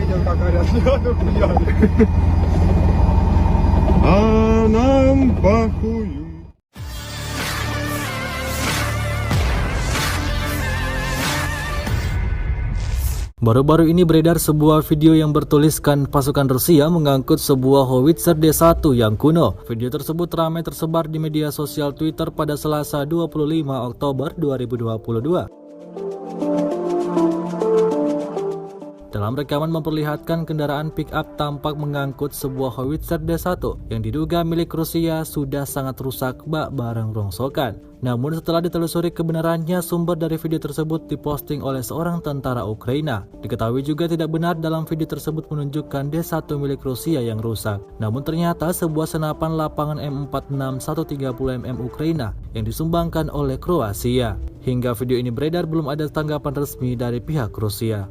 jauh kakak ada tuh dia. Anam bahuyu. Baru-baru ini beredar sebuah video yang bertuliskan pasukan Rusia mengangkut sebuah howitzer D1 yang kuno. Video tersebut ramai tersebar di media sosial Twitter pada Selasa 25 Oktober 2022. Dalam rekaman memperlihatkan kendaraan pick-up tampak mengangkut sebuah howitzer D1 yang diduga milik Rusia sudah sangat rusak bak barang rongsokan. Namun setelah ditelusuri kebenarannya, sumber dari video tersebut diposting oleh seorang tentara Ukraina. Diketahui juga tidak benar dalam video tersebut menunjukkan D1 milik Rusia yang rusak. Namun ternyata sebuah senapan lapangan M46 130mm Ukraina yang disumbangkan oleh Kroasia. Hingga video ini beredar belum ada tanggapan resmi dari pihak Rusia.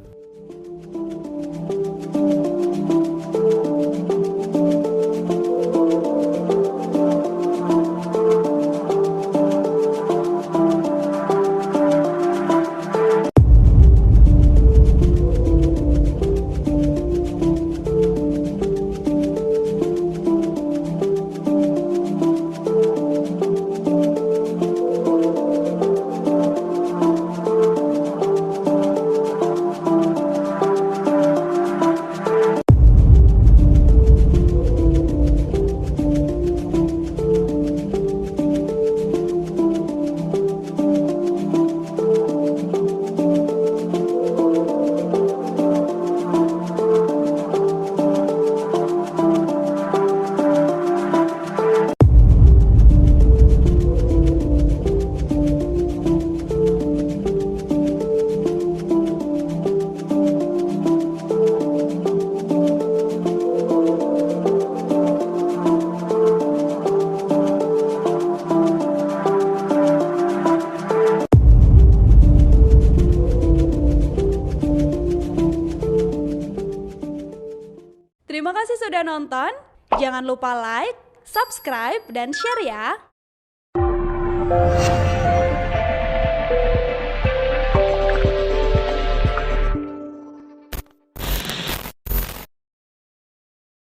Terima kasih sudah nonton. Jangan lupa like, subscribe, dan share ya.